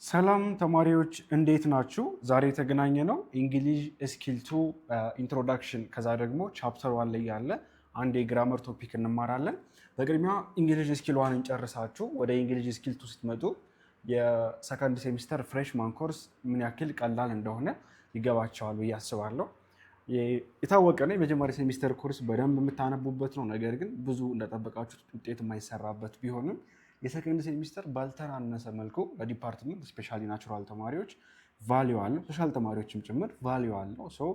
ሰላም ተማሪዎች እንዴት ናችሁ? ዛሬ የተገናኘ ነው እንግሊሽ ስኪል 2 ኢንትሮዳክሽን ከዛ ደግሞ ቻፕተር 1 ላይ ያለ አንድ የግራመር ቶፒክ እንማራለን። በቅድሚያ እንግሊሽ ስኪል 1 ጨርሳችሁ ወደ እንግሊሽ ስኪል 2 ስትመጡ የሰከንድ ሴሚስተር ፍሬሽማን ኮርስ ምን ያክል ቀላል እንደሆነ ይገባቸዋል ብዬ አስባለሁ። የታወቀ ነው የመጀመሪያ ሴሚስተር ኮርስ በደንብ የምታነቡበት ነው። ነገር ግን ብዙ እንደጠበቃችሁት ውጤት የማይሰራበት ቢሆንም የሰከንድ ሴሚስተር ባልተናነሰ መልኩ ለዲፓርትመንት ስፔሻሊ ናቹራል ተማሪዎች ቫሊዩ አለው፣ ሶሻል ተማሪዎችም ጭምር ቫሊዩ አለው። ሶ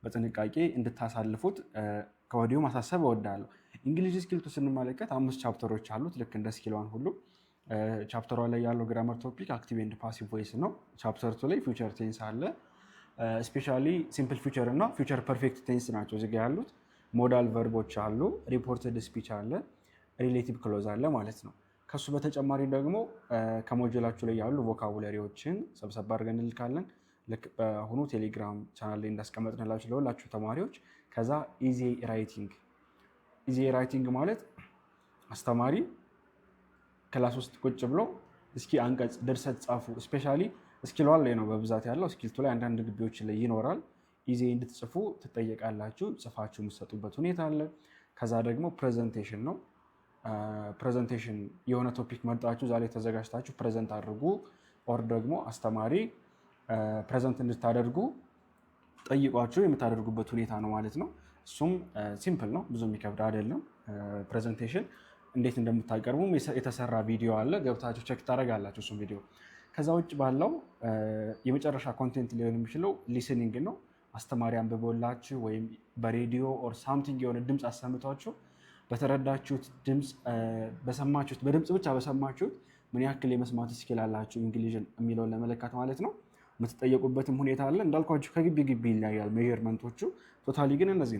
በጥንቃቄ እንድታሳልፉት ከወዲሁ ማሳሰብ እወዳለሁ። እንግሊሽ ስኪል 2 ስንመለከት 5 ቻፕተሮች አሉት ልክ እንደ ስኪል 1 ሁሉ። ቻፕተሯ ላይ ያለው ግራመር ቶፒክ አክቲቭ ኤንድ ፓሲቭ ቮይስ ነው። ቻፕተር 2 ላይ ፊውቸር ቴንስ አለ። ስፔሻሊ ሲምፕል ፊውቸር እና ፊውቸር ፐርፌክት ቴንስ ናቸው እዚጋ ያሉት። ሞዳል ቨርቦች አሉ፣ ሪፖርትድ ስፒች አለ፣ ሪሌቲቭ ክሎዝ አለ ማለት ነው። ከሱ በተጨማሪ ደግሞ ከሞጁላችሁ ላይ ያሉ ቮካቡላሪዎችን ሰብሰብ አድርገን እንልካለን። ልክ በአሁኑ ቴሌግራም ቻናል ላይ እንዳስቀመጥንላችሁ ለሁላችሁ ተማሪዎች። ከዛ ኢዚ ራይቲንግ ማለት አስተማሪ ክላስ ውስጥ ቁጭ ብሎ እስኪ አንቀጽ ድርሰት ጻፉ። ስፔሻሊ ስኪል 1 ላይ ነው በብዛት ያለው። ስኪል 2 ላይ አንዳንድ ግቢዎች ላይ ይኖራል። ኢዚ እንድትጽፉ ትጠየቃላችሁ። ጽፋችሁ የምትሰጡበት ሁኔታ አለ። ከዛ ደግሞ ፕሬዘንቴሽን ነው። ፕሬዘንቴሽን የሆነ ቶፒክ መርጣችሁ ዛሬ ተዘጋጅታችሁ ፕሬዘንት አድርጉ። ኦር ደግሞ አስተማሪ ፕሬዘንት እንድታደርጉ ጠይቋችሁ የምታደርጉበት ሁኔታ ነው ማለት ነው። እሱም ሲምፕል ነው፣ ብዙ የሚከብድ አይደለም። ፕሬዘንቴሽን እንዴት እንደምታቀርቡም የተሰራ ቪዲዮ አለ፣ ገብታችሁ ቼክ ታደርጋላችሁ እሱም ቪዲዮ። ከዛ ውጭ ባለው የመጨረሻ ኮንቴንት ሊሆን የሚችለው ሊስኒንግ ነው። አስተማሪ አንብቦላችሁ ወይም በሬዲዮ ኦር ሳምቲንግ የሆነ ድምፅ አሰምቷችሁ በተረዳችሁት ድምፅ በሰማችሁት በድምፅ ብቻ በሰማችሁት ምን ያክል የመስማት ስኪል አላችሁ እንግሊዝን የሚለውን ለመለካት ማለት ነው። የምትጠየቁበትም ሁኔታ አለ። እንዳልኳችሁ ከግቢ ግቢ ይለያያል ሜዠርመንቶቹ። ቶታሊ ግን እነዚህ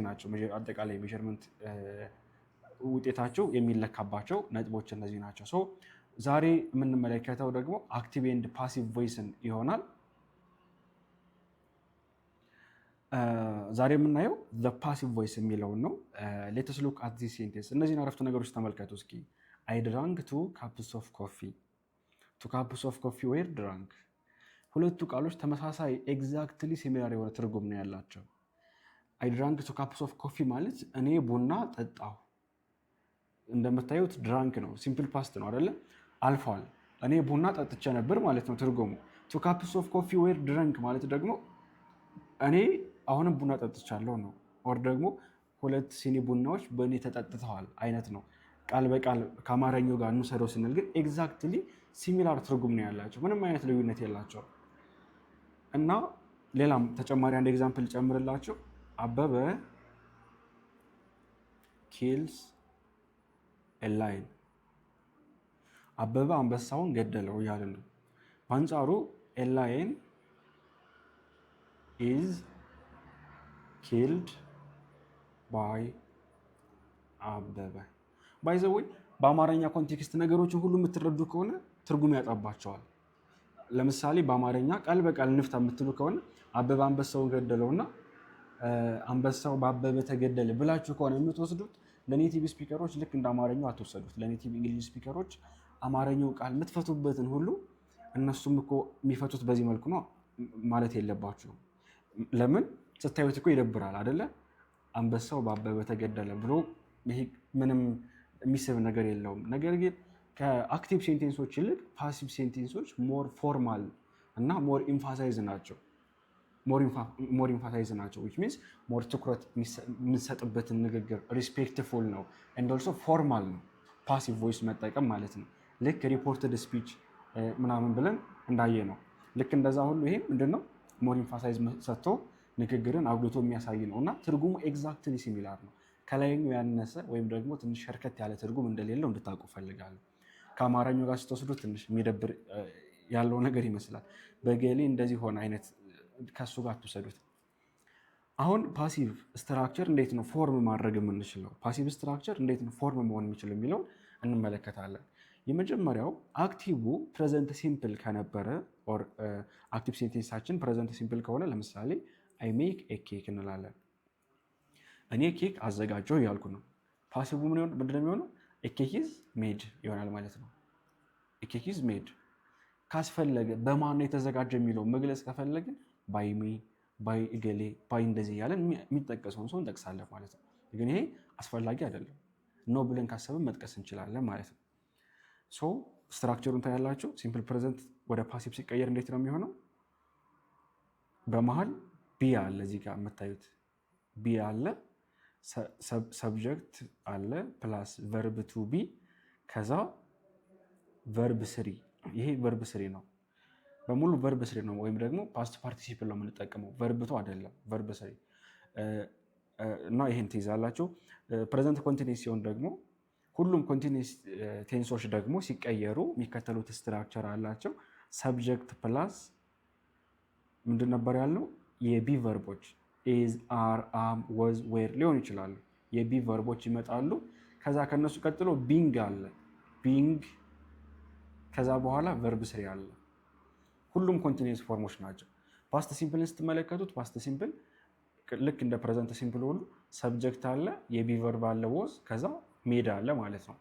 ናቸው አጠቃላይ ሜዠርመንት ውጤታቸው የሚለካባቸው ነጥቦች እነዚህ ናቸው። ሶ ዛሬ የምንመለከተው ደግሞ አክቲቭ ኤንድ ፓሲቭ ቮይስን ይሆናል። ዛሬ የምናየው ፓሲቭ ቮይስ የሚለውን ነው። ሌትስ ሉክ አት ዚስ ሴንቴንስ። እነዚህን አረፍተ ነገሮች ተመልከቱ እስኪ። አይ ድራንክ 2 ካፕስ ኦፍ ኮፊ። 2 ካፕስ ኦፍ ኮፊ ዌር ድራንክ። ሁለቱ ቃሎች ተመሳሳይ ኤግዛክትሊ ሲሚላር የሆነ ትርጉም ነው ያላቸው። አይ ድራንክ 2 ካፕስ ኦፍ ኮፊ ማለት እኔ ቡና ጠጣሁ። እንደምታዩት ድራንክ ነው፣ ሲምፕል ፓስት ነው አይደለ? አልፏል። እኔ ቡና ጠጥቼ ነበር ማለት ነው ትርጉሙ። 2 ካፕስ ኦፍ ኮፊ ዌር ድራንክ ማለት ደግሞ እኔ አሁንም ቡና ጠጥቻለሁ ነው። ኦር ደግሞ 2 ሲኒ ቡናዎች በእኔ ተጠጥተዋል አይነት ነው። ቃል በቃል ከአማርኛው ጋር እንውሰደው ስንል ግን ኤግዛክትሊ ሲሚላር ትርጉም ነው ያላቸው፣ ምንም አይነት ልዩነት የላቸው። እና ሌላም ተጨማሪ አንድ ኤግዛምፕል ጨምርላቸው። አበበ ኪልስ ኤ ላይን። አበበ አንበሳውን ገደለው እያልን ነው። በአንጻሩ ኤ ላይን ኢዝ ኪልድ ባይ አበበ። ባይ ዘ ወይ በአማርኛ ኮንቴክስት ነገሮችን ሁሉ የምትረዱ ከሆነ ትርጉም ያጣባቸዋል። ለምሳሌ በአማርኛ ቃል በቃል ንፍታ የምትሉ ከሆነ አበበ አንበሳውን ገደለውና አንበሳው በአበበ ተገደለ ብላችሁ ከሆነ የምትወስዱት ለኔቲቭ ስፒከሮች ልክ እንደ አማርኛው አትወሰዱት። ለኔቲቭ እንግሊዝ ስፒከሮች አማርኛው ቃል የምትፈቱበትን ሁሉ እነሱም እኮ የሚፈቱት በዚህ መልኩ ነው ማለት የለባችሁም። ለምን ስታዩት እኮ ይደብራል አይደለ? አንበሳው በአበበ ተገደለ ብሎ ይሄ ምንም የሚስብ ነገር የለውም። ነገር ግን ከአክቲቭ ሴንቴንሶች ይልቅ ፓሲቭ ሴንቴንሶች ሞር ፎርማል እና ሞር ኢምፋሳይዝ ናቸው። which means ሞር ትኩረት የምንሰጥበትን ንግግር ሪስፔክትፉል ነው and also ፎርማል ነው ፓሲቭ ቮይስ መጠቀም ማለት ነው። ልክ ሪፖርትድ ስፒች ምናምን ብለን እንዳየ ነው። ልክ እንደዛ ሁሉ ይሄ ምንድነው ሞር ኢምፋሳይዝ ሰጥቶ ንግግርን አጉልቶ የሚያሳይ ነው እና ትርጉሙ ኤግዛክትሊ ሲሚላር ነው። ከላይኛው ያነሰ ወይም ደግሞ ትንሽ ሸርከት ያለ ትርጉም እንደሌለው እንድታውቁ ፈልጋለሁ። ከአማርኛው ጋር ስትወስዱ ትንሽ የሚደብር ያለው ነገር ይመስላል። በገሌ እንደዚህ ሆነ አይነት ከሱ ጋር አትውሰዱት። አሁን ፓሲቭ ስትራክቸር እንዴት ነው ፎርም ማድረግ የምንችለው፣ ፓሲቭ ስትራክቸር እንዴት ነው ፎርም መሆን የሚችለው የሚለውን እንመለከታለን። የመጀመሪያው አክቲቭ ፕሬዘንት ሲምፕል ከነበረ ኦር አክቲቭ ሴንቴንሳችን ፕሬዘንት ሲምፕል ከሆነ ለምሳሌ አይ ሜክ ኤ ኬክ እንላለን። እኔ ኬክ አዘጋጀው እያልኩ ነው። ፓሲቭ ምንድነው የሚሆነው? ኤ ኬክ ኢዝ ሜድ ይሆናል ማለት ነው። ኤ ኬክ ኢዝ ሜድ ካስፈለገ በማን ነው የተዘጋጀ የሚለው መግለጽ ከፈለግን ባይ ሚ፣ ባይ እገሌ፣ ባይ እንደዚህ እያለን የሚጠቀሰውን ሰው እንጠቅሳለን ማለት ነው። ግን ይሄ አስፈላጊ አይደለም። ኖ ብለን ካሰብን መጥቀስ እንችላለን ማለት ነው። ሶ ስትራክቸሩን ታያላችሁ። ሲምፕል ፕሬዘንት ወደ ፓሲቭ ሲቀየር እንዴት ነው የሚሆነው? በመሀል ቢ አለ፣ እዚህ ጋር የምታዩት ቢ አለ፣ ሰብጀክት አለ ፕላስ ቨርብ ቱ ቢ፣ ከዛ ቨርብ ስሪ። ይሄ ቨርብ ስሪ ነው፣ በሙሉ ቨርብ ስሪ ነው፣ ወይም ደግሞ ፓስት ፓርቲሲፕል ነው የምንጠቀመው፣ ቨርብ ቱ አይደለም፣ ቨርብ ስሪ እና ይሄን ትይዛላችሁ። ፕሬዘንት ኮንቲኒስ ሲሆን ደግሞ ሁሉም ኮንቲኒስ ቴንሶች ደግሞ ሲቀየሩ የሚከተሉት ስትራክቸር አላቸው። ሰብጀክት ፕላስ ምንድን ነበር ያልነው? የቢ ቨርቦች ኢዝ፣ አር፣ አም፣ ወዝ፣ ዌር ሊሆን ይችላሉ። የቢ ቨርቦች ይመጣሉ። ከዛ ከነሱ ቀጥሎ ቢንግ አለ፣ ቢንግ። ከዛ በኋላ ቨርብ ስሪ አለ። ሁሉም ኮንቲኒስ ፎርሞች ናቸው። ፓስት ሲምፕልን ስትመለከቱት ፓስት ሲምፕል ልክ እንደ ፕሬዘንት ሲምፕል ሁሉ ሰብጀክት አለ፣ የቢ ቨርብ አለ፣ ወዝ፣ ከዛ ሜድ አለ ማለት ነው።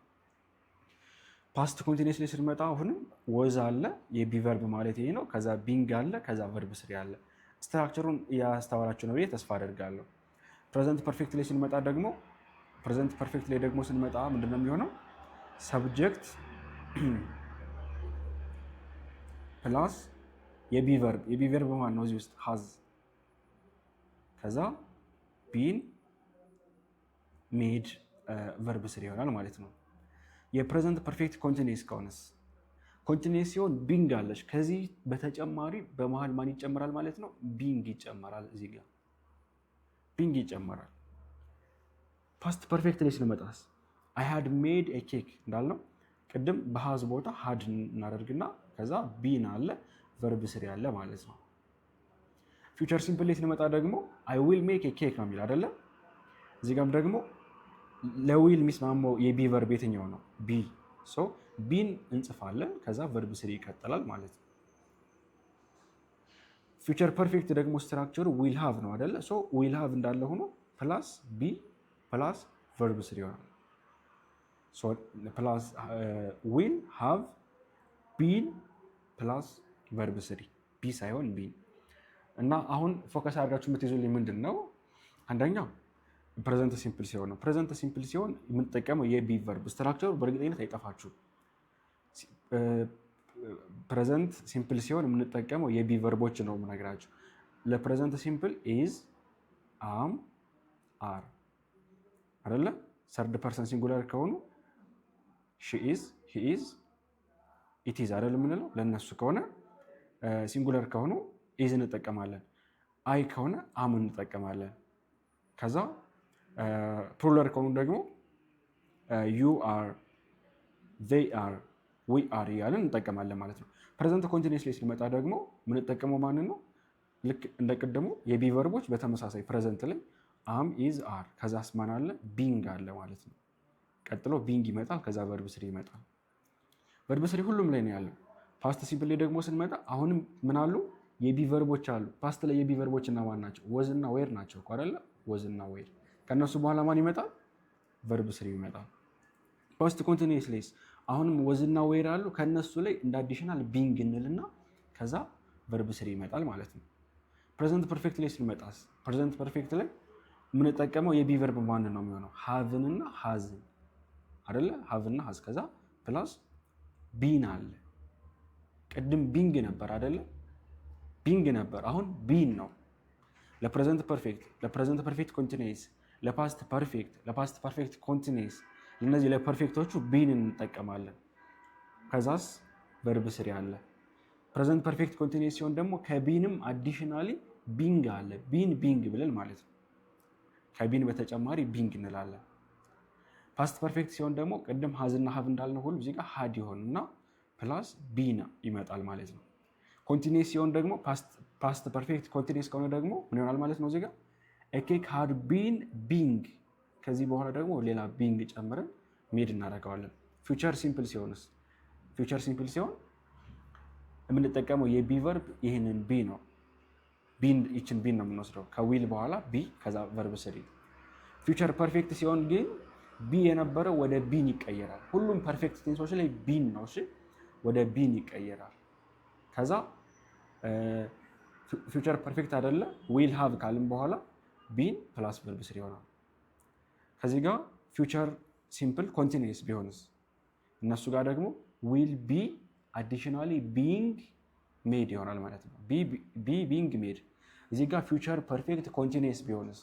ፓስት ኮንቲኒስ ላይ ስንመጣ አሁንም ወዝ አለ፣ የቢ ቨርብ ማለት ይሄ ነው። ከዛ ቢንግ አለ፣ ከዛ ቨርብ ስሪ አለ። ስትራክቸሩን ያስተዋላችሁ ነው ብዬ ተስፋ አደርጋለሁ። ፕሬዘንት ፐርፌክት ላይ ስንመጣ ደግሞ ምንድነው የሚሆነው? ሰብጀክት ፕላስ የቢ ቨርብ ማን ነው እዚህ ውስጥ? ሃዝ። ከዛ ቢን፣ ሜድ፣ ቨርብ ስሪ ይሆናል ማለት ነው። የፕሬዘንት ፐርፌክት ኮንቲኒስ ከሆነስ? ኮንቲኒስ ሲሆን ቢንግ አለች። ከዚህ በተጨማሪ በመሀል ማን ይጨመራል ማለት ነው? ቢንግ ይጨመራል። እዚህ ጋር ቢንግ ይጨመራል። ፓስት ፐርፌክት ላይ ስንመጣስ አይ ሃድ ሜድ ኤ ኬክ እንዳልነው ቅድም በሃዝ ቦታ ሃድ እናደርግና ከዛ ቢን አለ፣ ቨርብ ስሪ አለ ማለት ነው። ፊውቸር ሲምፕል ላይ ስንመጣ ደግሞ አይ ዊል ሜክ ኤ ኬክ ነው የሚል አይደለም። እዚህ ጋርም ደግሞ ለዊል የሚስማማው የቢ ቨርብ የትኛው ነው? ቢ። ሶ ቢን እንጽፋለን፣ ከዛ ቨርብ ስሪ ይቀጥላል ማለት ነው። ፊውቸር ፐርፌክት ደግሞ ስትራክቸሩ ዊል ሃቭ ነው አይደለ? ሶ ዊል ሃቭ እንዳለ ሆኖ ፕላስ ቢ ፕላስ ቨርብ ስሪ ይሆናል። ሶ ፕላስ ዊል ሃቭ ቢን ፕላስ ቨርብ ስሪ፣ ቢ ሳይሆን ቢን። እና አሁን ፎከስ አድርጋችሁ የምትይዙልኝ ምንድን ነው? አንደኛው ፕሬዘንት ሲምፕል ሲሆን ነው። ፕሬዘንት ሲምፕል ሲሆን የምንጠቀመው የቢ ቨርብ ስትራክቸሩ በእርግጠኝነት አይጠፋችሁ። ፕሬዘንት ሲምፕል ሲሆን የምንጠቀመው የቢ ቨርቦች ነው የምነግራችሁ። ለፕሬዘንት ሲምፕል ኢዝ፣ አም፣ አር አይደለ? ሰርድ ፐርሰን ሲንጉላር ከሆኑ ሺ ኢዝ፣ ሂ ኢዝ፣ ኢት ኢዝ አይደል የምንለው። ለእነሱ ከሆነ ሲንጉላር ከሆኑ ኢዝ እንጠቀማለን። አይ ከሆነ አም እንጠቀማለን። ከዛ ፕሉራል ከሆኑ ደግሞ ዩ አር፣ ዜይ አር፣ ዊ አር እያለን እንጠቀማለን ማለት ነው። ፕሬዘንት ኮንቲኒስ ላይ ሲመጣ ደግሞ የምንጠቀመው ማንን ነው? ልክ እንደቀደሙ የቢ ቨርቦች በተመሳሳይ ፕሬዘንት ላይ አም፣ ኢዝ፣ አር፣ ከዛ ስማን አለ፣ ቢንግ አለ ማለት ነው። ቀጥሎ ቢንግ ይመጣል፣ ከዛ ቨርብ ስሪ ይመጣል። ቨርብ ስሪ ሁሉም ላይ ነው ያለው። ፓስት ሲምፕል ላይ ደግሞ ስንመጣ አሁንም ምን አሉ? የቢ ቨርቦች አሉ። ፓስት ላይ የቢ ቨርቦች እና ማን ናቸው? ወዝ እና ዌር ናቸው እኮ አይደለ? ወዝ እና ዌር። ከእነሱ በኋላ ማን ይመጣል? ቨርብ ስሪ ይመጣል። ፓስት ኮንቲኒስ ላይስ አሁንም ወዝ እና ዌር አሉ። ከእነሱ ላይ እንደ አዲሽናል ቢንግ እንልና ከዛ ቨርብ ስሪ ይመጣል ማለት ነው። ፕሬዘንት ፐርፌክት ላይ ስንመጣስ ፕሬዘንት ፐርፌክት ላይ የምንጠቀመው የቢ ቨርብ ማን ነው የሚሆነው? ሃቭን እና ሃዝን አይደለ? ሃቭን እና ሃዝ፣ ከዛ ፕላስ ቢን አለ። ቅድም ቢንግ ነበር አይደለ? ቢንግ ነበር፣ አሁን ቢን ነው። ለፕሬዘንት ፐርፌክት ኮንቲኒስ፣ ለፓስት ፐርፌክት ኮንቲኒስ፣ እነዚህ ለፐርፌክቶቹ ቢን እንጠቀማለን። ከዛስ ቨርብ ስሪ አለ። ፕሬዘንት ፐርፌክት ኮንቲኒስ ሲሆን ደግሞ ከቢንም አዲሽናሊ ቢንግ አለ። ቢንግ ብለን ማለት ነው። ከቢን በተጨማሪ ቢንግ እንላለን። ፓስት ፐርፌክት ሲሆን ደግሞ ቅድም ሃዝና ሃቭ እንዳልነው ሁሉ እዚህ ጋር ሃድ ይሆንና ፕላስ ቢን ይመጣል ማለት ነው። ኮንቲኒስ ሲሆን ደግሞ ፓስት ፐርፌክት ኮንቲኒስ ከሆነ ደግሞ ምን ይሆናል ማለት ነው? እዚህ ጋር ኤ ኬክ ሃድ ቢን ቢንግ፣ ከዚህ በኋላ ደግሞ ሌላ ቢንግ ጨምረን ሜድ እናደርገዋለን። ፊውቸር ሲምፕል ሲሆንስ? ፊውቸር ሲምፕል ሲሆን የምንጠቀመው የቢ ቨርብ ይህንን ቢ ነው። ይችን ቢን ነው የምንወስደው ከዊል በኋላ ቢ፣ ከዛ ቨርብ ስሪ። ፊውቸር ፐርፌክት ሲሆን ግን ቢ የነበረው ወደ ቢን ይቀየራል። ሁሉም ፐርፌክት ቴንሶች ላይ ቢን ነው። እሺ፣ ወደ ቢን ይቀየራል። ከዛ ፊውቸር ፐርፌክት አይደለ ዊል ሃቭ ካልን በኋላ ቢን ፕላስ ቨርብ ስሪ ይሆናል። ከዚህ ጋር ፊውቸር ሲምፕል ኮንቲኒየስ ቢሆንስ እነሱ ጋር ደግሞ ዊል ቢ አዲሽናሊ ቢንግ ሜድ ይሆናል ማለት ነው። ቢ ቢንግ ሜድ። እዚህ ጋር ፊውቸር ፐርፌክት ኮንቲኒየስ ቢሆንስ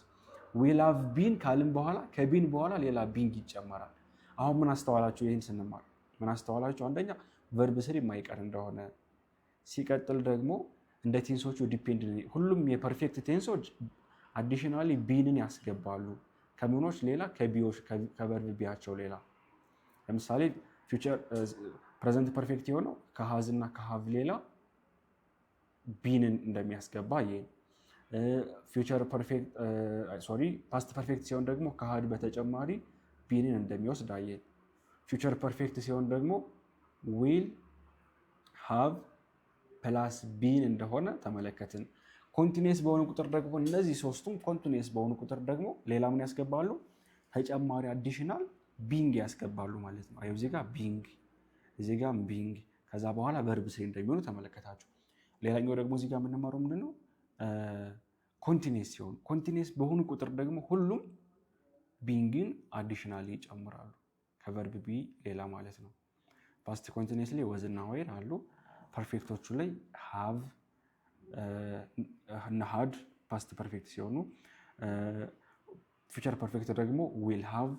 ዊል ሃቭ ቢን ካልን በኋላ ከቢን በኋላ ሌላ ቢንግ ይጨመራል። አሁን ምን አስተዋላችሁ? ይህን ስንማር ምን አስተዋላችሁ? አንደኛ ቨርብ ስሪ የማይቀር እንደሆነ፣ ሲቀጥል ደግሞ እንደ ቴንሶቹ ዲፔንድ ሁሉም የፐርፌክት ቴንሶች አዲሽናሊ ቢንን ያስገባሉ። ከምኖች ሌላ ከቢዎች ከቨርብ ቢያቸው ሌላ። ለምሳሌ ፊውቸር ፕሬዘንት ፐርፌክት የሆነው ከሃዝ እና ከሃቭ ሌላ ቢንን እንደሚያስገባ ይሄን ፊውቸር ፐርፌክት ፓስት ፐርፌክት ሲሆን ደግሞ ከሃድ በተጨማሪ ቢንን እንደሚወስድ አየን። ፊውቸር ፐርፌክት ሲሆን ደግሞ ዊል ሃቭ ፕላስ ቢን እንደሆነ ተመለከትን። ኮንቲኒየስ በሆኑ ቁጥር ደግሞ እነዚህ ሶስቱም ኮንቲኒየስ በሆኑ ቁጥር ደግሞ ሌላ ምን ያስገባሉ? ተጨማሪ አዲሽናል ቢንግ ያስገባሉ ማለት ነው። አየው እዚህ ጋር ቢንግ፣ እዚህ ጋር ቢንግ፣ ከዛ በኋላ ቨርብ ስሪ እንደሚሆኑ ተመለከታችሁ። ሌላኛው ደግሞ እዚህ ጋር የምንማረው ምንድነው? ኮንቲኒየስ ሲሆኑ ኮንቲኒየስ በሆኑ ቁጥር ደግሞ ሁሉም ቢንግን አዲሽናሊ ይጨምራሉ ከቨርብ ቢ ሌላ ማለት ነው። ፓስት ኮንቲኒየስ ላይ ወዝና ዌር አሉ። ፐርፌክቶቹ ላይ ሃቭ እና ሃድ ፓስት ፐርፌክት ሲሆኑ ፊውቸር ፐርፌክት ደግሞ ዊል ሃቭ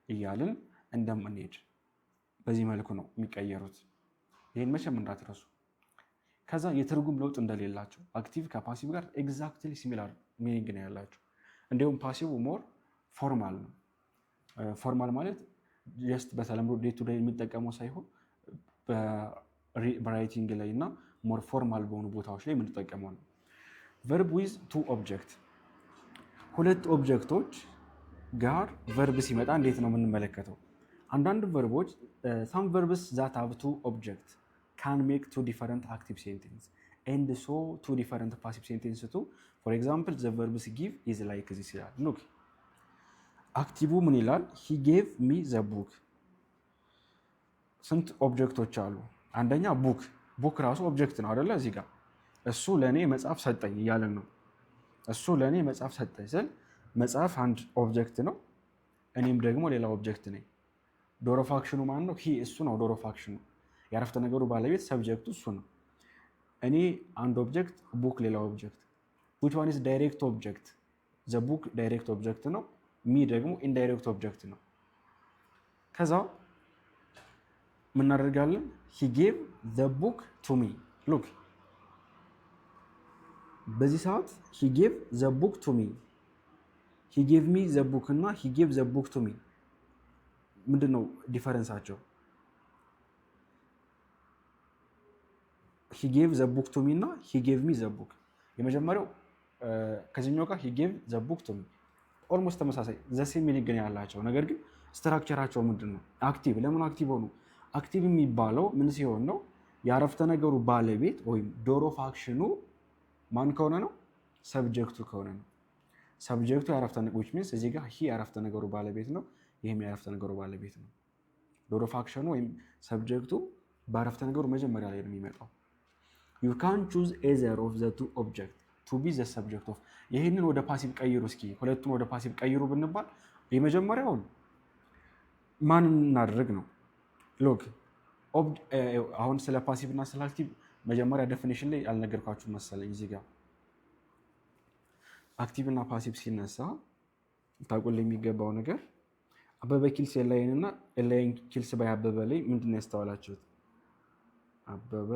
እያልን እንደምንሄድ በዚህ መልኩ ነው የሚቀየሩት። ይህን መቼም እንዳትረሱ። ከዛ የትርጉም ለውጥ እንደሌላቸው አክቲቭ ከፓሲቭ ጋር ኤግዛክትሊ ሲሚላር ሚኒንግ ነው ያላቸው። እንዲሁም ፓሲቭ ሞር ፎርማል ነው። ፎርማል ማለት ጀስት በተለምዶ ዴይ ቱ ዴይ የሚጠቀመው ሳይሆን በራይቲንግ ላይ እና ሞር ፎርማል በሆኑ ቦታዎች ላይ የምንጠቀመው ነው። ቨርብ ዊዝ ቱ ኦብጀክት፣ ሁለት ኦብጀክቶች ጋር ቨርብ ሲመጣ እንዴት ነው የምንመለከተው? አንዳንድ ቨርቦች ሳም ቨርብስ ዛት ሃቭ ቱ ኦብጀክት ካን ሜክ ቱ ዲፈረንት አክቲቭ ሴንቴንስ ኤንድ ሶ ቱ ዲፈረንት ፓሲቭ ሴንቴንስ ቱ ፎር ኤግዛምፕል ዘ ቨርብስ ጊቭ ኢዝ ላይክ ዚስ ይላል። ሉክ አክቲቭ ምን ይላል? ሂ ጌቭ ሚ ዘ ቡክ። ስንት ኦብጀክቶች አሉ? አንደኛ ቡክ፣ ቡክ ራሱ ኦብጀክት ነው አይደለ? እዚህ ጋር እሱ ለእኔ መጽሐፍ ሰጠኝ እያለን ነው። እሱ ለእኔ መጽሐፍ ሰጠኝ ስል መጽሐፍ አንድ ኦብጀክት ነው፣ እኔም ደግሞ ሌላ ኦብጀክት ነኝ። ዶሮ ፋክሽኑ ማን ነው? ሂ፣ እሱ ነው ዶሮ ፋክሽኑ። የአረፍተ ነገሩ ባለቤት ሰብጀክቱ እሱ ነው። እኔ አንድ ኦብጀክት፣ ቡክ ሌላ ኦብጀክት። ዊች ዋን ኢዝ ዳይሬክት ኦብጀክት? ዘ ቡክ ዳይሬክት ኦብጀክት ነው፣ ሚ ደግሞ ኢንዳይሬክት ኦብጀክት ነው። ከዛ ምን እናደርጋለን? ሂ ጌቭ ዘ ቡክ ቱ ሚ። ሉክ በዚህ ሰዓት ሂ ጌቭ ዘ ቡክ ቱ ሚ፣ ሂ ጌቭ ሚ ዘ ቡክ እና ሂ ጌቭ ዘ ቡክ ቱ ሚ ምንድን ነው ዲፈረንሳቸው? ሂ ጌቭ ዘ ቡክ ቱ ሚ እና ሂ ጌቭ ሚ ዘ ቡክ። የመጀመሪያው ከዚህኛው ጋር ሂ ጌቭ ዘ ቡክ ቱ ሚ ኦልሞስት ተመሳሳይ ዘሴም ሚኒንግ ነው ያላቸው። ነገር ግን ስትራክቸራቸው ምንድን ነው? አክቲቭ። ለምን አክቲቭ ሆኑ? አክቲቭ የሚባለው ምን ሲሆን ነው? የአረፍተ ነገሩ ባለቤት ወይም ዶሮ ፋክሽኑ ማን ከሆነ ነው? ሰብጀክቱ ከሆነ ነው። ሰብጀክቱ የአረፍተ ነገሩ which means እዚህ ጋር ሂ የአረፍተ ነገሩ ባለቤት ነው፣ ይህም የአረፍተ ነገሩ ባለቤት ነው። ዶሮ ፋክሽኑ ወይም ሰብጀክቱ በአረፍተ ነገሩ መጀመሪያ ላይ ነው የሚመጣው። you can choose either of the two objects to be the subject of። ይህንን ወደ ፓሲቭ ቀይሩ እስኪ፣ ሁለቱን ወደ ፓሲቭ ቀይሩ ብንባል የመጀመሪያውን ማን እናድርግ ነው? ሎግ አሁን ስለ ፓሲቭ እና ስለ አክቲቭ መጀመሪያ ዴፊኒሽን ላይ አልነገርኳችሁ መሰለኝ። እዚህ ጋር አክቲቭ እና ፓሲቭ ሲነሳ ታውቁልኝ የሚገባው ነገር አበበ ኪልስ ኤላይን እና ኤላይን ኪልስ ባይ አበበ ላይ ምንድን ነው ያስተዋላችሁት? አበበ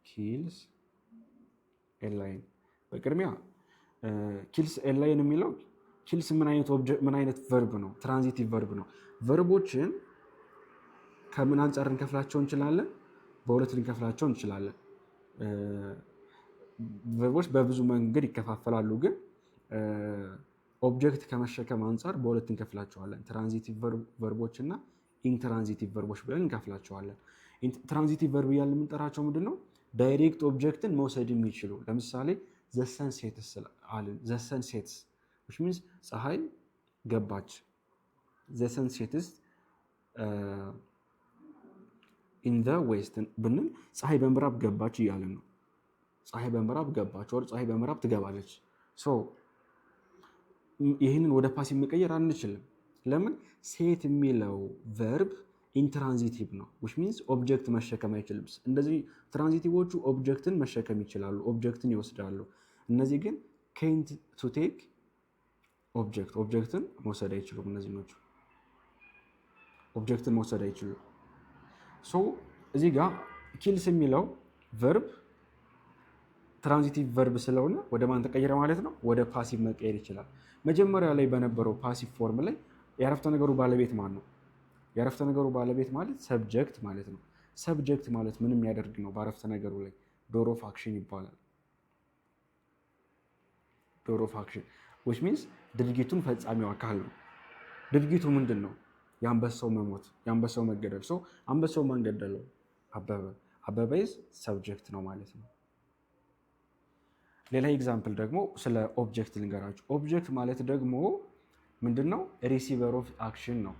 ኪልስ ኤላይን። በቅድሚያ ኪልስ ኤላይን የሚለው ኪልስ ምን አይነት ቨርብ ነው? ትራንዚቲቭ ቨርብ ነው። ቨርቦችን ከምን አንጻር እንከፍላቸው እንችላለን? በሁለት ልንከፍላቸው እንችላለን። ቨርቦች በብዙ መንገድ ይከፋፈላሉ፣ ግን ኦብጀክት ከመሸከም አንጻር በሁለት እንከፍላቸዋለን። ትራንዚቲቭ ቨርቦች እና ኢንትራንዚቲቭ ቨርቦች ብለን እንከፍላቸዋለን። ትራንዚቲቭ ቨርብ እያልን የምንጠራቸው ምንድን ነው? ዳይሬክት ኦብጀክትን መውሰድ የሚችሉ ለምሳሌ ዘሰን ሴትስ አልን። ዘሰን ሴትስ which means ፀሐይ ገባች። ዘሰን ሴትስ ኢን ዘ ዌስት ብንል ፀሐይ በምዕራብ ገባች እያለን ነው። ፀሐይ በምዕራብ ገባች ወር ፀሐይ በምዕራብ ትገባለች። ይህንን ወደ ፓሲቭ መቀየር አንችልም። ለምን? ሴት የሚለው ቨርብ ኢንትራንዚቲቭ ነው which means ኦብጀክት መሸከም አይችልም። እንደዚህ ትራንዚቲቮቹ ኦብጀክትን መሸከም ይችላሉ፣ ኦብጀክትን ይወስዳሉ። እነዚህ ግን can't to take ኦብጀክትን መውሰድ አይችሉም። እነዚህ ናቸው ኦብጀክትን መውሰድ አይችሉም። እዚህ ጋር ኪልስ የሚለው ቨርብ ትራንዚቲቭ ቨርብ ስለሆነ ወደ ማን ተቀየረ ማለት ነው? ወደ ፓሲቭ መቀየር ይችላል። መጀመሪያ ላይ በነበረው ፓሲቭ ፎርም ላይ የአረፍተ ነገሩ ባለቤት ማን ነው? የአረፍተ ነገሩ ባለቤት ማለት ሰብጀክት ማለት ነው። ሰብጀክት ማለት ምንም የሚያደርግ ነው በአረፍተ ነገሩ ላይ ዶር ኦፍ አክሽን ይባላል። ዶር ኦፍ አክሽን which means ድርጊቱን ፈጻሚው አካል ነው። ድርጊቱ ምንድን ነው? የአንበሳው መሞት፣ የአንበሳው መገደል። አንበሳው ማን ገደለው? አበበ። አበበ ሰብጀክት ነው ማለት ነው። ሌላ ኤግዛምፕል ደግሞ ስለ ኦብጀክት ልንገራችሁ። ኦብጀክት ማለት ደግሞ ምንድን ነው? ሪሲቨር ኦፍ አክሽን ነው።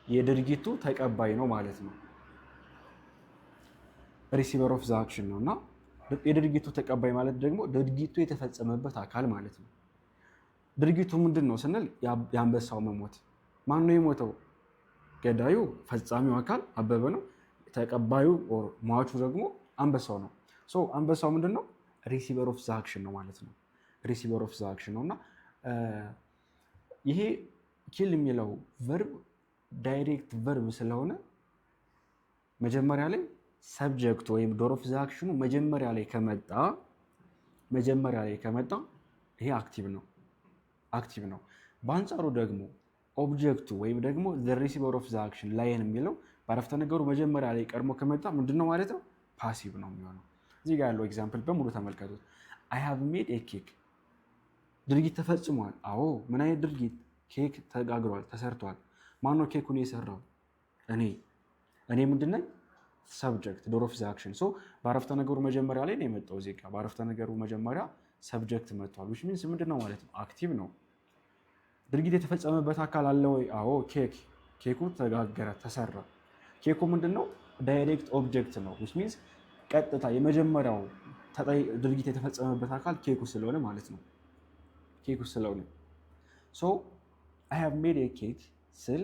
የድርጊቱ ተቀባይ ነው ማለት ነው። ሪሲቨር ኦፍ ዘ አክሽን ነው እና የድርጊቱ ተቀባይ ማለት ደግሞ ድርጊቱ የተፈጸመበት አካል ማለት ነው። ድርጊቱ ምንድን ነው ስንል የአንበሳው መሞት። ማን ነው የሞተው? ገዳዩ ፈጻሚው አካል አበበ ነው። ተቀባዩ ሟቹ ደግሞ አንበሳው ነው። አንበሳው ምንድን ነው? ሪሲቨር ኦፍ ዘ አክሽን ነው ማለት ነው። ሪሲቨር ኦፍ ዘ አክሽን ነው እና ይሄ ኪል የሚለው ቨርብ ዳይሬክት ቨርብ ስለሆነ መጀመሪያ ላይ ሰብጀክቱ ወይም ዶር ኦፍ ዘ አክሽኑ መጀመሪያ ላይ ከመጣ ይሄ አክቲቭ ነው። በአንጻሩ ደግሞ ኦብጀክቱ ወይም ደግሞ ዘ ሪሲቨር ኦፍ ዘ አክሽን ላይን የሚለው በአረፍተ ነገሩ መጀመሪያ ላይ ቀድሞ ከመጣ ምንድን ነው ማለት ነው? ፓሲቭ ነው የሚሆነው። እዚህ ጋር ያለው ኤግዛምፕል በሙሉ ተመልከቱት። አይ ሃቭ ሜድ ኤ ኬክ። ድርጊት ተፈጽሟል። አዎ። ምን አይነት ድርጊት? ኬክ ተጋግሯል፣ ተሰርቷል። ማነው ኬኩን የሰራው? እኔ ምንድን ነኝ? ሰብጀክት ዶር ኦፍ ዘ አክሽን። በአረፍተ ነገሩ መጀመሪያ ላይ ነው የመጣው። እዚህ ጋር በአረፍተ ነገሩ መጀመሪያ ሰብጀክት መጥቷል። which means ምንድን ነው ማለት ነው? አክቲቭ ነው። ድርጊት የተፈጸመበት አካል አለ ወይ? አዎ። ኬኩ ተጋገረ፣ ተሰራ። ኬኩ ምንድን ነው? ዳይሬክት ኦብጀክት ነው። which means ቀጥታ የመጀመሪያው ድርጊት የተፈጸመበት አካል ኬኩ ስለሆነ ማለት ነው። ኬኩ ስለሆነ አይ ሃቭ ሜድ ኤ ኬክ ስል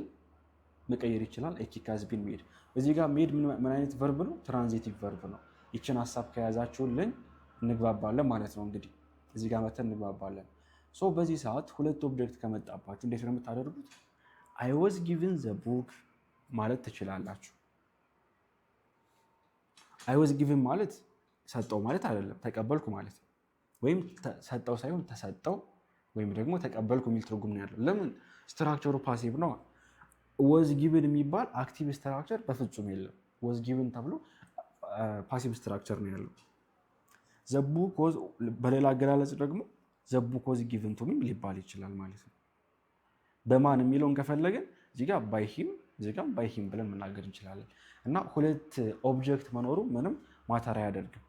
መቀየር ይችላል። ኤ ኬክ ሃዝ ቢን ሜድ። እዚህ ጋር ሜድ ምን አይነት ቨርብ ነው? ትራንዚቲቭ ቨርብ ነው። ይችን ሀሳብ ከያዛችሁልን እንግባባለን ማለት ነው። እንግዲህ እዚህ ጋር መተን እንግባባለን። በዚህ ሰዓት ሁለት ኦብጀክት ከመጣባችሁ እንዴት ነው የምታደርጉት? አይ ዋዝ ጊቭን ዘ ቡክ ማለት ትችላላችሁ። አይ ዋዝ ጊቭን ማለት ሰጠው ማለት አይደለም፣ ተቀበልኩ ማለት ነው። ወይም ሰጠው ሳይሆን ተሰጠው ወይም ደግሞ ተቀበልኩ የሚል ትርጉም ነው ያለው። ለምን? ስትራክቸሩ ፓሲቭ ነው። ወዝ ጊቭን የሚባል አክቲቭ ስትራክቸር በፍጹም የለም። ወዝ ጊቭን ተብሎ ፓሲቭ ስትራክቸር ነው ያለው። ዘቡ ኮዝ፣ በሌላ አገላለጽ ደግሞ ዘቡ ኮዝ ጊቭን ቱ ሚ ሊባል ይችላል ማለት ነው። በማን የሚለውን ከፈለግን እዚህ ጋር ባይ ሂም፣ እዚህ ጋር ባይ ሂም ብለን መናገር እንችላለን። እና ሁለት ኦብጀክት መኖሩ ምንም ማተር አያደርግም።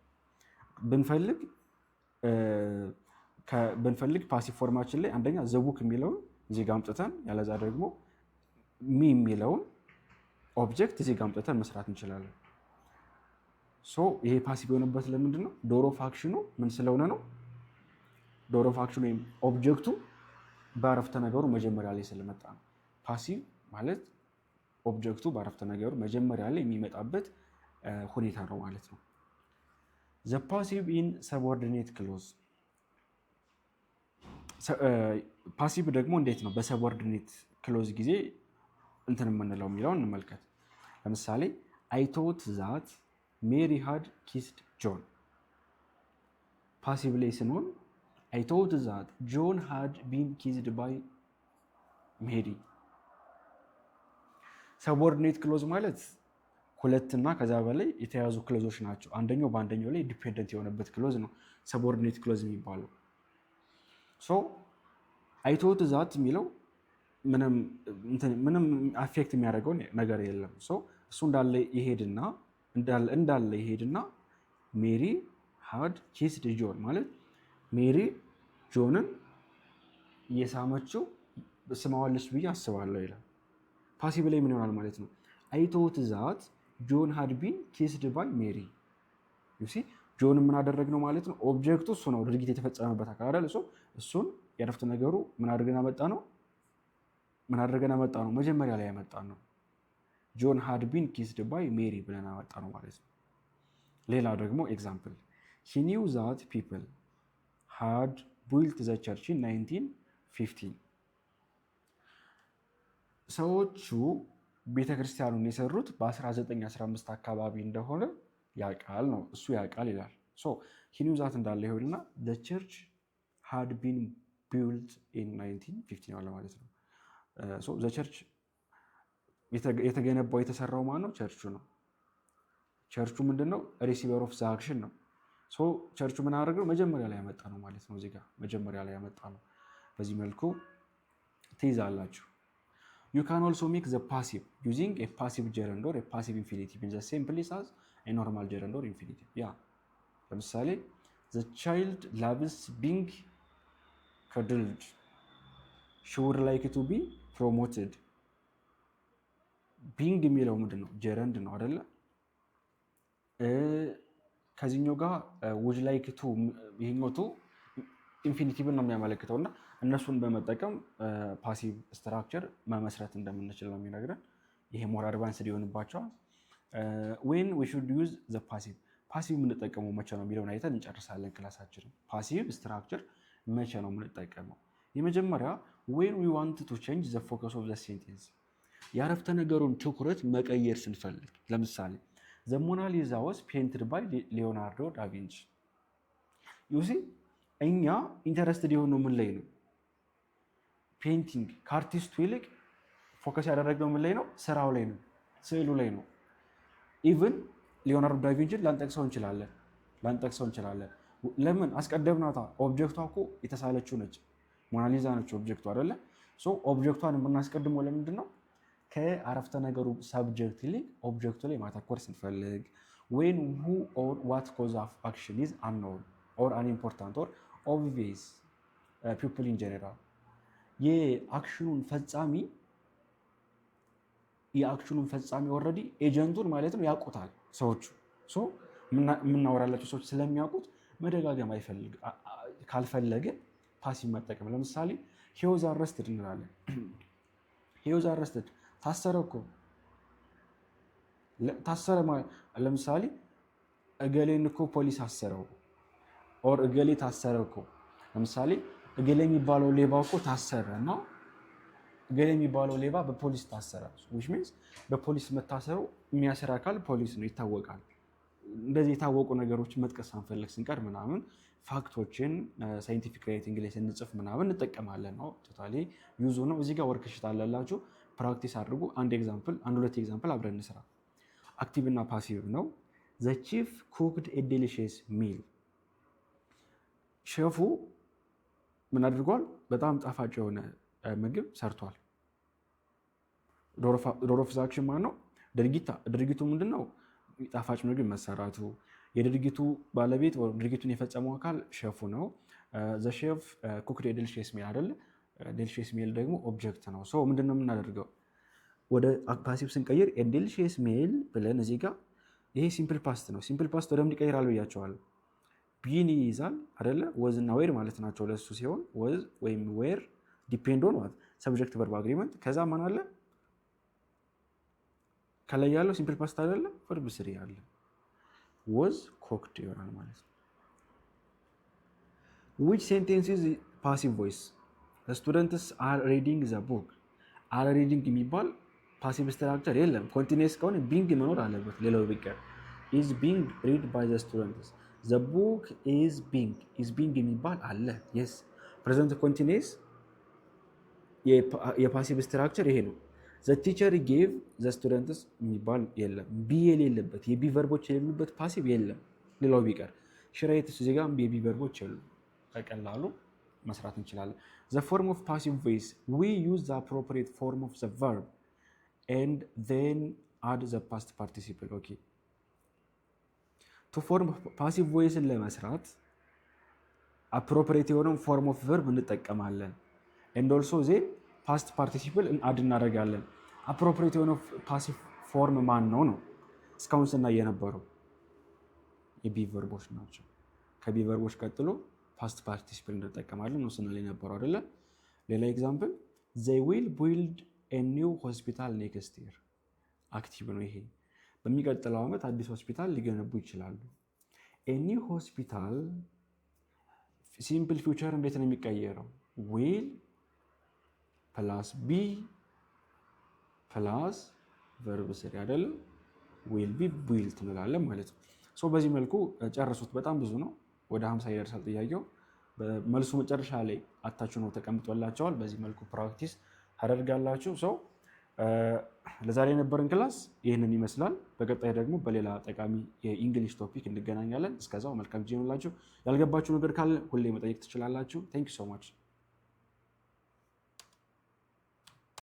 ብንፈልግ ፓሲቭ ፎርማችን ላይ አንደኛ ዘቡክ የሚለውን እዚህ ጋር አምጥተን ያለዛ ደግሞ ሚ የሚለውን ኦብጀክት እዚህ ጋር አምጥተን መስራት እንችላለን። ይሄ ፓሲቭ የሆነበት ለምንድን ነው? ዶር ኦፍ አክሽኑ ምን ስለሆነ ነው? ዶር ኦፍ አክሽኑ ወይም ኦብጀክቱ በአረፍተ ነገሩ መጀመሪያ ላይ ስለመጣ ነው። ፓሲቭ ማለት ኦብጀክቱ በአረፍተ ነገሩ መጀመሪያ ላይ የሚመጣበት ሁኔታ ነው ማለት ነው። ዘ ፓሲቭ ኢን ሰብኦርዲኔት ክሎዝ። ፓሲቭ ደግሞ እንዴት ነው በሰብኦርዲኔት ክሎዝ ጊዜ እንትን የምንለው የሚለውን እንመልከት። ለምሳሌ አይ ቶት ዛት ሜሪ ሃድ ኪስድ ጆን። ፓሲቭ ላይ ስንሆን አይ ቶት ዛት ጆን ሃድ ቢን ኪስድ ባይ ሜሪ። ሰብኦርዲኔት ክሎዝ ማለት ሁለትና ከዛ በላይ የተያዙ ክሎዞች ናቸው። አንደኛው በአንደኛው ላይ ዲፔንደንት የሆነበት ክሎዝ ነው ሰብኦርዲኔት ክሎዝ የሚባለው። አይ ቶት ዛት የሚለው ምንም አፌክት የሚያደርገው ነገር የለም። እሱ እንዳለ ይሄድና ሜሪ ሃድ ኪስድ ጆን ማለት ሜሪ ጆንን እየሳመችው ስማዋለች ብዬ አስባለሁ ይላል። ፓሲቭ ላይ ምን ይሆናል ማለት ነው? አይ ቶት ዛት ጆን ሃድ ቢን ኪስድ ባይ ሜሪ። ዩ ሲ ጆን ምን አደረግነው ማለት ነው? ኦብጀክቱ እሱ ነው፣ ድርጊት የተፈጸመበት አካል አይደል? እሱን የአረፍተ ነገሩ ምን አድርገን አመጣ ነው? መጀመሪያ ላይ ያመጣ ነው። ጆን ሃድ ቢን ኪስድ ባይ ሜሪ ብለን አመጣ ነው ማለት ነው። ሌላ ደግሞ ኤግዛምፕል ሂ ኒው ዛት ፒፕል ሃድ ቢልት ዘ ቸርች ኢን 1915። ሰዎቹ ቤተክርስቲያኑን የሰሩት በ1915 አካባቢ እንደሆነ ያውቃል ነው፣ እሱ ያውቃል ይላል። ሂ ኒው ዛት እንዳለ ይሆንና ዘ ቸርች ሃድ ቢን ቢልት ኢን 1915 ያለ ማለት ነው። ዘ ቸርች የተገነባው የተሰራው ማን ነው? ቸርቹ ነው። ቸርቹ ምንድነው? ሪሲቨር ኦፍ ዘ አክሽን ነው። ቸርቹ ምን አደረገው? መጀመሪያ ላይ ያመጣ ነው ማለት ነው። እዚህ ጋር መጀመሪያ ላይ ያመጣ ነው። በዚህ መልኩ ትይዛላችሁ። ዩ ካን ኦልሶ ሜክ ዘ ፓሲቭ ዩዚንግ ኤ ፓሲቭ ጀረንድ ኦር ኤ ፓሲቭ ኢንፊኒቲቭ ኢን ዘ ሴም ፕሌስ አዝ ኤ ኖርማል ጀረንድ ኦር ኢንፊኒቲቭ። ያ ለምሳሌ ዘ ቻይልድ ላቭስ ቢንግ ከድልድ ሺ ውድ ላይክ ቱ ቢ ፕሮሞትድ። ቢንግ የሚለው ምንድን ነው? ጀረንድ ነው አይደለ? ከዚህኛው ጋር ውድ ላይክ ቱ ይሄኛው ቱ ኢንፊኒቲቭን ነው የሚያመለክተው እና እነሱን በመጠቀም ፓሲቭ ስትራክቸር መመስረት እንደምንችል ነው የሚነግረን። ይሄ ሞር አድቫንስድ ይሆንባቸዋል። ዌን ዊ ሹድ ዩዝ ዘ ፓሲቭ የምንጠቀመው መቼ ነው የሚለውን አይተን እንጨርሳለን ክላሳችንን። ፓሲቭ ስትራክቸር መቼ ነው የምንጠቀመው? የመጀመሪያ ዌን ዊ ዋንት ቱ ቼንጅ ዘ ፎከስ ኦፍ ዘ ሴንቴንስ፣ የአረፍተ ነገሩን ትኩረት መቀየር ስንፈልግ። ለምሳሌ ዘ ሞናሊዛ ዋዝ ፔንትድ ባይ ሊዮናርዶ ዳቪንቺ። ዩሲ እኛ ኢንተረስትድ የሆነው ምን ላይ ነው? ፔንቲንግ ከአርቲስቱ ይልቅ ፎከስ ያደረግነው ምን ላይ ነው? ስራው ላይ ነው፣ ስዕሉ ላይ ነው። ኢቭን ሊዮናርዶ ዳቪንቺን ላንጠቅሰው እንችላለን። ለምን? አስቀደምናታ። ኦብጀክቷ እኮ የተሳለችው ነች፣ ሞናሊዛ ነች ኦብጀክቱ አይደለ? ኦብጀክቷን የምናስቀድመው ለምንድን ነው? ከአረፍተ ነገሩ ሰብጀክት ይልቅ ኦብጀክቱ ላይ ማተኮር ስንፈልግ። ዌን ሁ ኦር ዋት ኮዝ ኦፍ አክሽን ኢዝ አንኖን ኦር አንኢምፖርታንት ኦር ኦብቪየስ ፒፕል ኢን ጀነራል። የአክሽኑን ፈጻሚ ኦልሬዲ ኤጀንቱን ማለት ነው ያውቁታል ሰዎቹ። የምናወራላቸው ሰዎች ስለሚያውቁት መደጋገም ካልፈለግን ፓሲቭ መጠቀም። ለምሳሌ ሂ ዋዝ አረስትድ እንላለን። ሂ ዋዝ አረስትድ ታሰረ እኮ። ታሰረ ማለት ለምሳሌ እገሌን እኮ ፖሊስ አሰረው ኦር እገሌ ታሰረ እኮ። ለምሳሌ እገሌ የሚባለው ሌባ እኮ ታሰረ እና እገሌ የሚባለው ሌባ በፖሊስ ታሰረ። which means በፖሊስ መታሰሩ የሚያስር አካል ፖሊስ ነው፣ ይታወቃል። እንደዚህ የታወቁ ነገሮችን መጥቀስ ሳንፈልግ ስንቀር ምናምን ፋክቶችን ሳይንቲፊክ ራይቲንግ ላይ ስንጽፍ ምናምን እንጠቀማለን ነው። ቶታሊ ዩዙ ነው። እዚህ ጋር ወርክሽት አለላችሁ፣ ፕራክቲስ አድርጉ። አንድ ሁለት ኤግዛምፕል አብረን እንስራ። አክቲቭ እና ፓሲቭ ነው። ዘ ቺፍ ኩክድ ኤ ዴሊሺየስ ሚል። ሼፉ ምን አድርጓል? በጣም ጣፋጭ የሆነ ምግብ ሰርቷል። ዶር ኦፍ ዘ አክሽን ማለት ነው ድርጊቱ ምንድን ነው? ጣፋጭ ምግብ መሰራቱ። የድርጊቱ ባለቤት ድርጊቱን የፈጸመው አካል ሼፉ ነው። ዘ ሼፍ ኩክድ ኤ ዴሊሺየስ ሚል አይደለ? ዴሊሺየስ ሚል ደግሞ ኦብጀክት ነው። ሶ ምንድነው የምናደርገው? ወደ ፓሲቭ ስንቀይር ኤ ዴሊሺየስ ሚል ብለን እዚህ ጋር ይሄ ሲምፕል ፓስት ነው። ሲምፕል ፓስት ወደ ምን ይቀይራል ብያቸዋለሁ? ቢን ይይዛል አይደለ? ወዝ እና ዌር ማለት ናቸው ለሱ ሲሆን ወዝ ወይም ዌር ዲፔንድ ኦን ዋት ሰብጀክት ቨርብ አግሪመንት። ከዛ ማን አለ? ከላይ ያለው ሲምፕል ፓስት አይደለ? ቨርብ ስሪ አለ። ወዝ ኮክድ ይሆናል ማለት ነው። which sentence is passive voice? the students are reading the book። are reading የሚባል ፓሲቭ ስትራክቸር የለም። ኮንቲኒየስ ከሆነ ቢንግ መኖር አለበት። ሌላው ቢቀር is being read by the students። the book is being የሚባል አለ። yes present continuous የፓሲቭ ስትራክቸር ይሄ ነው። the teacher gave the students የሚባል የለም። ቢ የሌለበት የቢ ቨርቦች የሌሉበት ፓሲቭ የለም። ሌላው ቢቀር ሽራይት እዚህ ጋር የቢ ቨርቦች የሉ። በቀላሉ መስራት እንችላለን። the form of passive voice we use the appropriate form of the verb and then add the past participle። okay to form passive voice ለመስራት appropriate የሆነውን form of verb እንጠቀማለን and also then past participle አድ እናደርጋለን። appropriate የሆነው passive ፎርም ማን ነው ነው። እስካሁን ስናይ የነበረው የቢ ቨርቦች ናቸው። ከቢ ቨርቦች ቀጥሎ ፓስት ፓርቲሲፕል እንጠቀማለን ነው ስናል የነበረው አይደለ? ሌላ ኤግዛምፕል they will build a new hospital next year አክቲቭ ነው ይሄ። በሚቀጥለው ዓመት አዲስ ሆስፒታል ሊገነቡ ይችላሉ። a new hospital ሲምፕል ፊውቸር እንዴት ነው የሚቀየረው? will ፕላስ ቢ ፕላስ ቨርብ ስሪ አይደለም? will be built እንላለን ማለት ነው። በዚህ መልኩ ጨርሱት። በጣም ብዙ ነው፣ ወደ 50 ይደርሳል ጥያቄው። መልሱ መጨረሻ ላይ አታችሁ ነው ተቀምጦላቸዋል። በዚህ መልኩ ፕራክቲስ ታደርጋላችሁ። ለዛሬ የነበረን ክላስ ይህንን ይመስላል። በቀጣይ ደግሞ በሌላ ጠቃሚ የኢንግሊሽ ቶፒክ እንገናኛለን። እስከዛው መልካም ጊዜ ይሁንላችሁ። ያልገባችሁ ነገር ካለ ሁሌ መጠየቅ ትችላላችሁ። ቴንክ ዩ ሶ ማች